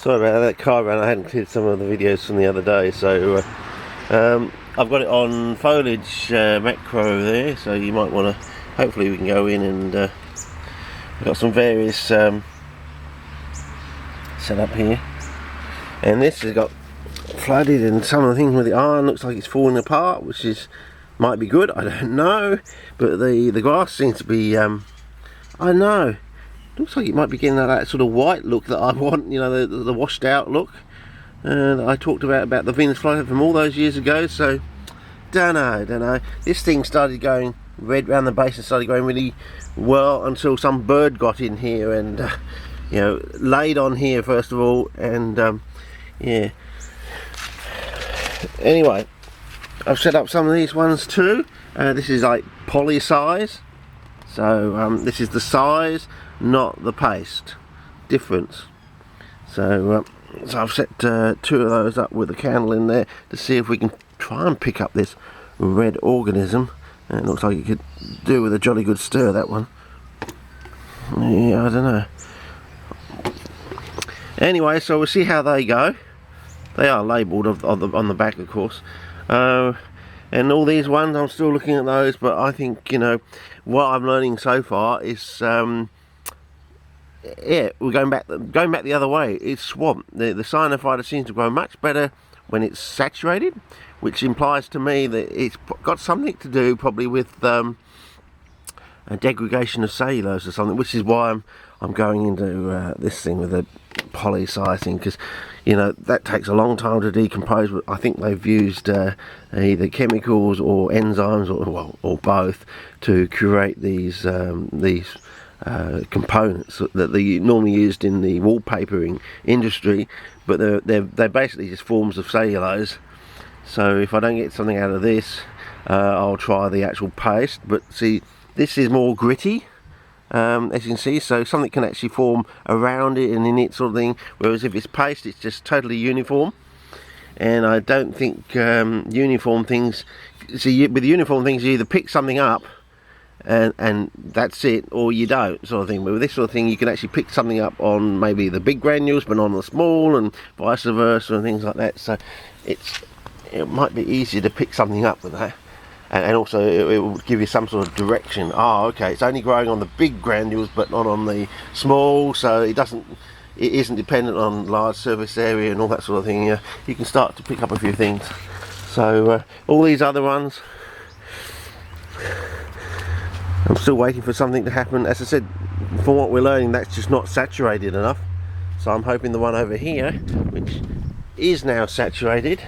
Sorry about that car run. I hadn't cleared some of the videos from the other day, so I've got it on foliage macro there, so you might want to, hopefully we can go in and we've got some various set up here, and this has got flooded, and some of the things with the iron looks like it's falling apart, which is might be good, I don't know, but the grass seems to be I don't know, looks like it might be getting that sort of white look that I want, you know, the washed out look I talked about the Venus flytrap from all those years ago. So don't know. This thing started going red around the base and started going really well until some bird got in here and you know, laid on here first of all, and yeah. Anyway, I've set up some of these ones too. This is like poly size, so this is the size, not the paste difference. So I've set 2 of those up with a candle in there to see if we can try and pick up this red organism. And it looks like you could do with a jolly good stir, that one. Yeah, I don't know. Anyway, so we'll see how they go. They are labelled on the back, of course. And all these ones, I'm still looking at those, but I think, you know, what I'm learning so far is yeah, we're going back the other way. It's swamp. The cyanophyta seems to grow much better when it's saturated, which implies to me that it's got something to do probably with a degradation of cellulose or something, which is why I'm going into this thing with a poly size thing, because you know that takes a long time to decompose. But I think they've used either chemicals or enzymes or both to create these components that they normally used in the wallpapering industry, but they're basically just forms of cellulose. So if I don't get something out of this, I'll try the actual paste. But see, this is more gritty, as you can see, so something can actually form around it and in it, sort of thing, whereas if it's paste, it's just totally uniform. And I don't think uniform things, see, with uniform things you either pick something up and that's it, or you don't, sort of thing. But with this sort of thing, you can actually pick something up on maybe the big granules but on the small, and vice versa, and things like that. So it might be easier to pick something up with that, and also it will give you some sort of direction. Oh, okay, it's only growing on the big granules but not on the small, so it isn't dependent on large surface area and all that sort of thing. You can start to pick up a few things. So all these other ones, I'm still waiting for something to happen. As I said, from what we're learning, that's just not saturated enough. So I'm hoping the one over here, which is now saturated,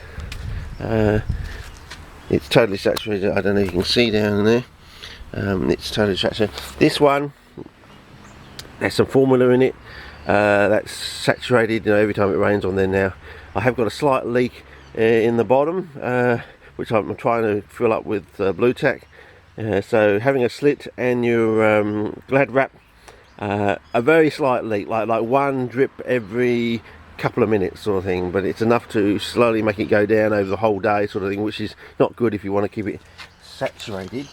it's totally saturated. I don't know if you can see down there. It's totally saturated. This one, there's some formula in it. That's saturated. You know, every time it rains on there now. I have got a slight leak in the bottom, which I'm trying to fill up with blue tack. So having a slit and your glad wrap, a very slight leak, like one drip every couple of minutes, sort of thing, but it's enough to slowly make it go down over the whole day, sort of thing, which is not good if you want to keep it saturated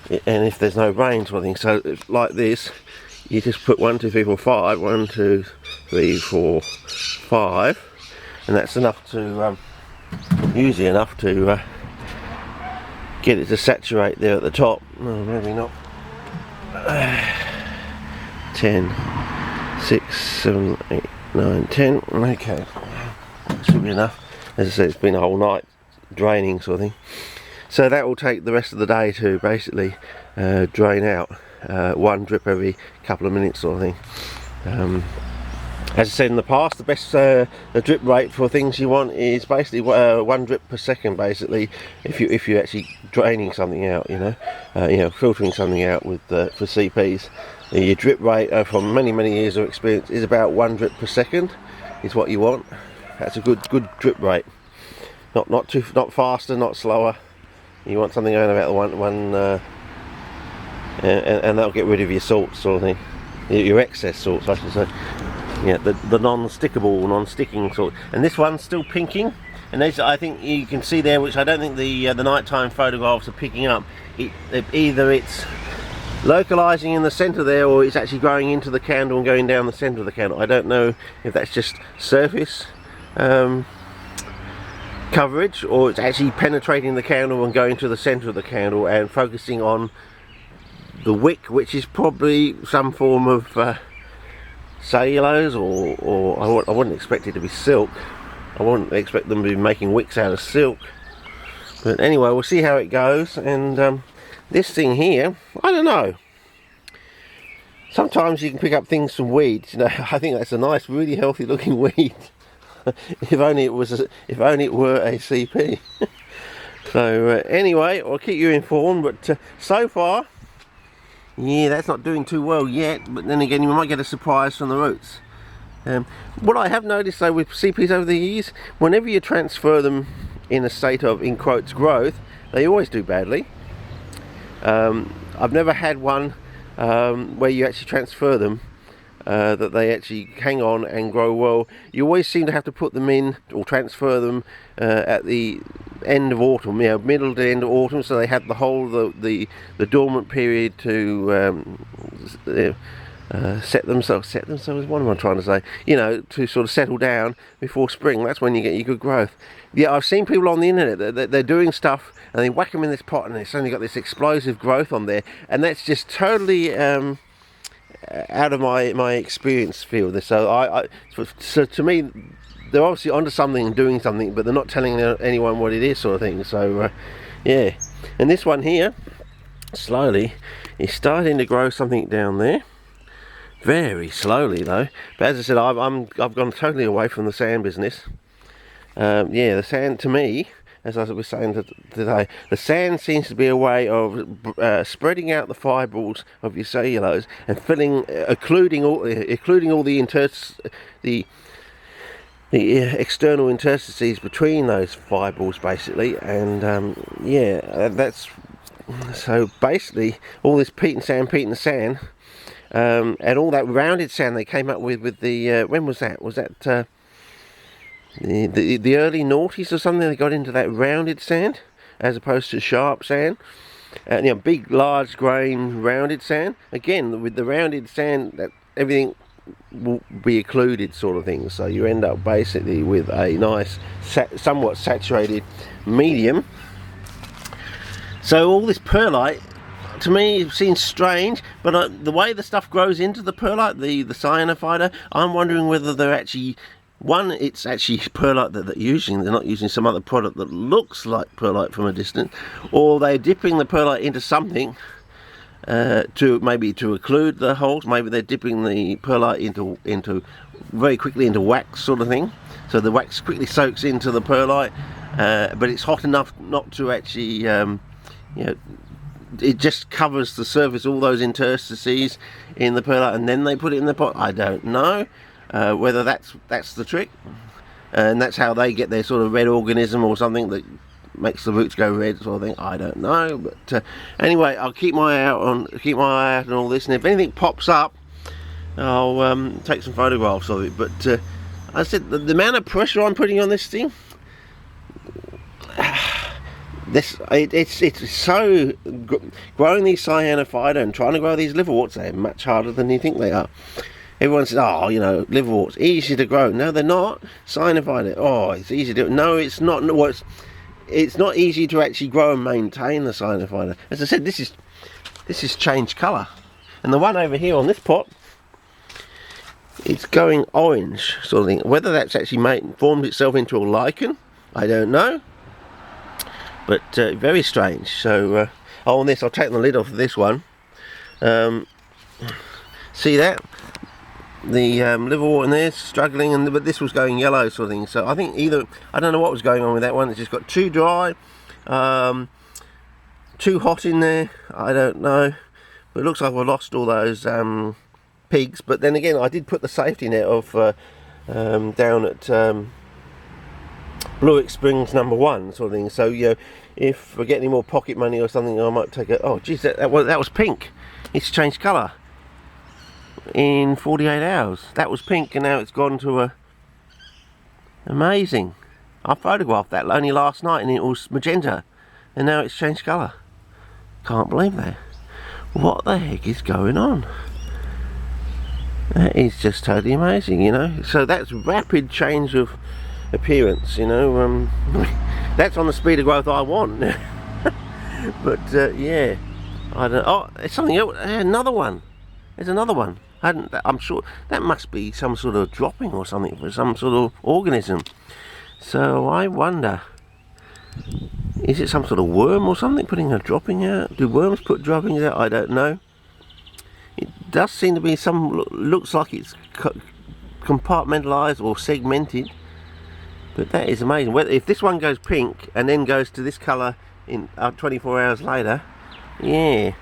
and if there's no rain, sort of thing. So like this, you just put 1 2 3 4 5, 1 2 3 4 5, and that's enough to usually enough to get it to saturate there at the top. No, maybe not. 10, 6, 7, 8, 9, 10. Okay, should be enough. As I said, it's been a whole night draining, sort of thing. So that will take the rest of the day to basically drain out. 1 drip every couple of minutes, sort of thing. As I said in the past, the best the drip rate for things you want is basically 1 drip per second, basically, if you're actually draining something out, you know, filtering something out with for CPs. Your drip rate from many years of experience is about 1 drip per second is what you want. That's a good drip rate. Not faster, not slower. You want something going about one and that'll get rid of your salts, sort of thing, your excess salts, I should say. Yeah, the non-stickable, non-sticking sort. And this one's still pinking, and as I think you can see there, which I don't think the nighttime photographs are picking up, either it's localizing in the center there, or it's actually growing into the candle and going down the center of the candle. I don't know if that's just surface coverage, or it's actually penetrating the candle and going to the center of the candle and focusing on the wick, which is probably some form of cellulose, or I wouldn't expect it to be silk. I wouldn't expect them to be making wicks out of silk. But anyway, we'll see how it goes. And this thing here, I don't know. Sometimes you can pick up things from weeds. You know, I think that's a nice, really healthy looking weed. If only it was, if only it were a CP. So anyway, I'll keep you informed. But so far, yeah, that's not doing too well yet. But then again, you might get a surprise from the roots. What I have noticed though with CPs over the years, whenever you transfer them in a state of, in quotes, growth, they always do badly. I've never had one where you actually transfer them that they actually hang on and grow well. You always seem to have to put them in or transfer them at the end of autumn, you know, middle to end of autumn, so they have the whole the dormant period to set themselves, what am I trying to say, you know, to sort of settle down before spring. That's when you get your good growth. Yeah, I've seen people on the internet that they're doing stuff and they whack them in this pot and it's only got this explosive growth on there, and that's just totally out of my experience field. So so to me, they're obviously onto something and doing something, but they're not telling anyone what it is, sort of thing. So yeah, and this one here slowly is starting to grow something down there, very slowly though. But as I said, I've gone totally away from the sand business. Yeah, the sand, to me, as I was saying today, the sand seems to be a way of spreading out the fibrils of your cellulose and filling, occluding all the external interstices between those fibrils, basically. And yeah, that's so basically all this peat and sand, and all that rounded sand they came up with the when was that? Was that the early noughties or something? They got into that rounded sand as opposed to sharp sand, and you know, big large grain rounded sand. Again, with the rounded sand, that everything will be occluded, sort of thing. So you end up basically with a nice somewhat saturated medium. So all this perlite, to me, seems strange, but the way the stuff grows into the perlite, the cyanophyta, I'm wondering whether they're actually, one, it's actually perlite that they're using. They're not using some other product that looks like perlite from a distance, or they're dipping the perlite into something to maybe to occlude the holes. Maybe they're dipping the perlite into very quickly into wax, sort of thing, so the wax quickly soaks into the perlite, but it's hot enough not to actually you know, it just covers the surface, all those interstices in the perlite, and then they put it in the pot. I don't know whether that's the trick, and that's how they get their sort of red organism or something that makes the roots go red, sort of thing. I don't know, but anyway, I'll keep my eye out on all this, and if anything pops up, I'll take some photographs of it. But I said the amount of pressure I'm putting on this thing, it's so growing these cyanophyta and trying to grow these liverworts, they're much harder than you think they are. Everyone says, oh, you know, liverworts easy to grow. No, they're not. Cyanophyta, oh, it's easy to, no, it's not. Well, it's not easy to actually grow and maintain the cyanophyta. As I said, this is changed colour, and the one over here on this pot, it's going orange, sort of thing. Whether that's actually formed itself into a lichen, I don't know, but very strange. So on this, I'll take the lid off of this one. See that? The liverwort in there struggling, but this was going yellow, sort of thing. So I think either, I don't know what was going on with that one. It just got too dry, too hot in there. I don't know, but it looks like I lost all those pigs. But then again, I did put the safety net of down at Blue Springs #1, sort of thing. So you know, if I get any more pocket money or something, I might take it. Oh geez, that was pink. It's changed colour in 48 hours. That was pink and now it's gone to a, amazing. I photographed that only last night and it was magenta, and now it's changed colour. Can't believe that. What the heck is going on? That is just totally amazing, you know. So that's rapid change of appearance, you know. That's on the speed of growth I want. But yeah, I don't. Oh, it's something else. Another one. There's another one. I'm sure that must be some sort of dropping or something for some sort of organism. So I wonder, is it some sort of worm or something putting a dropping out? Do worms put droppings out? I don't know. It does seem to be looks like it's compartmentalized or segmented, but that is amazing. If this one goes pink and then goes to this color in 24 hours later, yeah.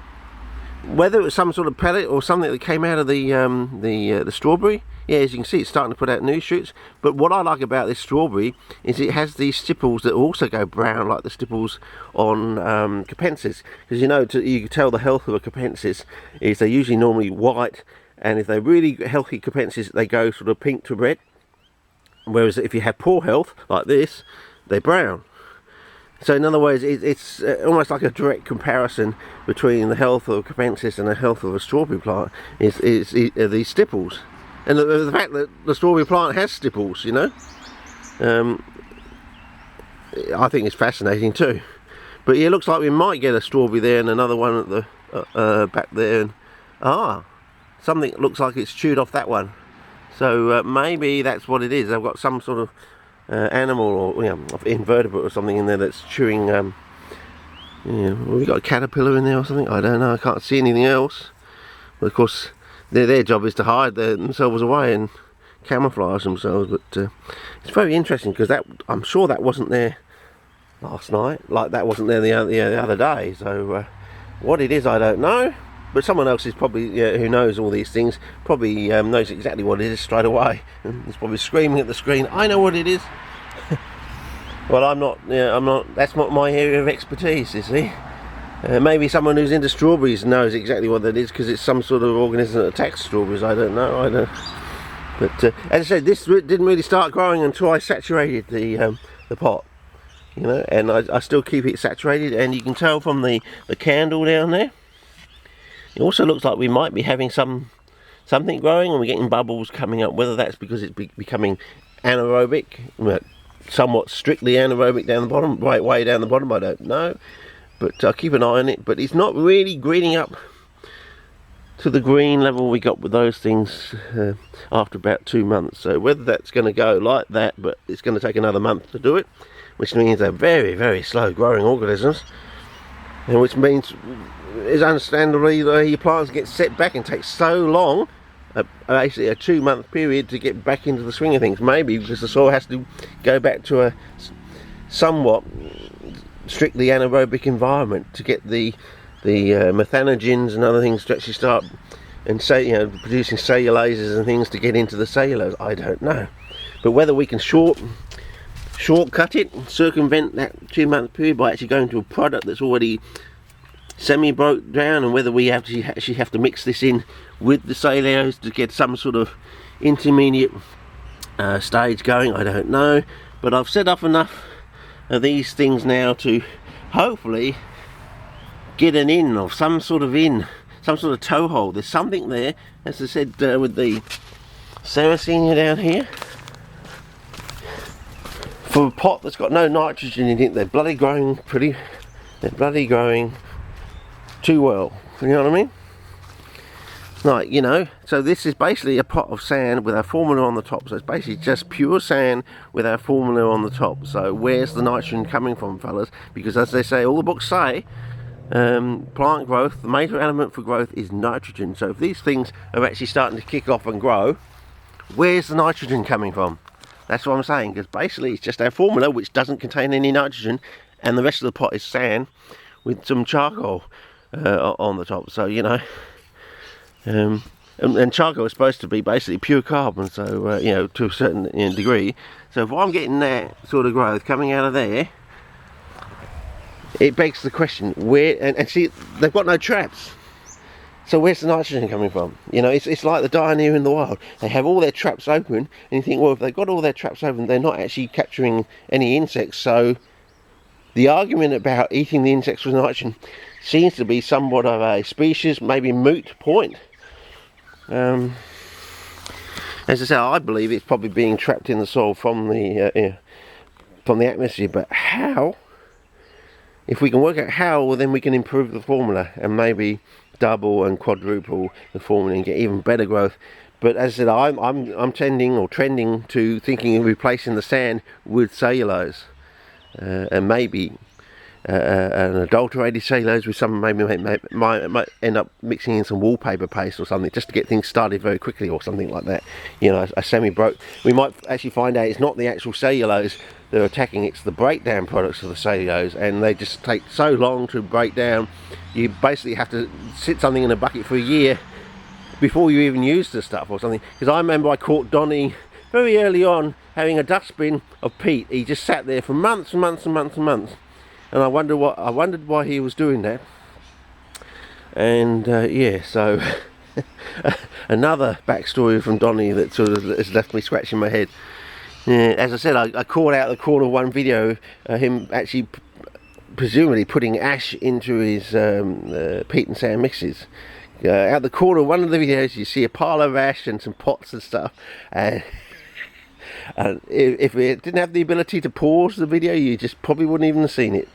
Whether it was some sort of pellet or something that came out of the strawberry, yeah, as you can see, it's starting to put out new shoots. But what I like about this strawberry is it has these stipples that also go brown, like the stipples on capensis. Because you know, you can tell the health of a capensis is they're usually normally white, and if they're really healthy capensis, they go sort of pink to red. Whereas if you have poor health, like this, they're brown. So in other words, it's almost like a direct comparison between the health of a capensis and the health of a strawberry plant is these stipples. And the fact that the strawberry plant has stipples, you know, I think it's fascinating too. But yeah, it looks like we might get a strawberry there and another one at the back there. And something looks like it's chewed off that one. So maybe that's what it is. They've got some sort of animal or invertebrate or something in there that's chewing. We've got a caterpillar in there or something. I don't know. I can't see anything else. But of course, their job is to hide themselves away and camouflage themselves. But it's very interesting because I'm sure that wasn't there last night. Like that wasn't there the other day. So what it is, I don't know. But someone else is probably who knows all these things probably knows exactly what it is straight away, and is probably screaming at the screen, "I know what it is." Well, I'm not. That's not my area of expertise. You see, maybe someone who's into strawberries knows exactly what that is because it's some sort of organism that attacks strawberries. I don't know. But as I said, this didn't really start growing until I saturated the pot. You know, and I still keep it saturated, and you can tell from the candle down there. It also looks like we might be having something growing, and we're getting bubbles coming up. Whether that's because it's becoming anaerobic, somewhat strictly anaerobic down the bottom, way down the bottom, I don't know. But I'll keep an eye on it. But it's not really greening up to the green level we got with those things after about 2 months. So whether that's going to go like that, but it's going to take another month to do it, which means they're very, very slow growing organisms, and which means is understandably the plants get set back and take so long, basically a 2 month period to get back into the swing of things. Maybe because the soil has to go back to a somewhat strictly anaerobic environment to get the methanogens and other things to actually start and producing cellulases and things to get into the cellulose. I don't know, but whether we can shortcut it, circumvent that 2 month period by actually going to a product that's already semi-broke down, and whether we actually have to mix this in with the cellulose to get some sort of intermediate stage going, I don't know. But I've set up enough of these things now to hopefully get an in of some sort of toe hole. There's something there, as I said, with the Sarracenia down here. For a pot that's got no nitrogen in it, they're bloody growing too well, you know what I mean? Like, you know, so this is basically a pot of sand with our formula on the top. So it's basically just pure sand with our formula on the top. So where's the nitrogen coming from, fellas? Because as they say, all the books say, plant growth, the major element for growth is nitrogen. So if these things are actually starting to kick off and grow, where's the nitrogen coming from? That's what I'm saying, because basically it's just our formula, which doesn't contain any nitrogen, and the rest of the pot is sand with some charcoal on the top. So, you know, and charcoal is supposed to be basically pure carbon, so you know, to a certain degree. So if I'm getting that sort of growth coming out of there, it begs the question, where, and see, they've got no traps, so where's the nitrogen coming from? You know, it's like the diarrhea in the wild. They have all their traps open, and you think, well, if they've got all their traps open, they're not actually capturing any insects. So the argument about eating the insects with nitrogen seems to be somewhat of a species, maybe moot point. As I say, I believe it's probably being trapped in the soil from the atmosphere, but how? If we can work out how, well, then we can improve the formula and maybe double and quadruple the formula and get even better growth. But as I said, I'm trending to thinking of replacing the sand with cellulose, and maybe an adulterated cellulose with some, maybe might end up mixing in some wallpaper paste or something, just to get things started very quickly or something like that. You know, a semi-broke. We might actually find out it's not the actual cellulose they're attacking, it's the breakdown products of the cellulose, and they just take so long to break down. You basically have to sit something in a bucket for a year before you even use the stuff or something. Because I remember I caught Donnie very early on having a dustbin of peat. He just sat there for months and months and months and months. And I wondered why he was doing that. And yeah, so another backstory from Donnie that sort of has left me scratching my head. As I said, I caught out the corner of one video him actually presumably putting ash into his peat and sand mixes. Out the corner of one of the videos you see a pile of ash and some pots and stuff, and if we didn't have the ability to pause the video, you just probably wouldn't even have seen it.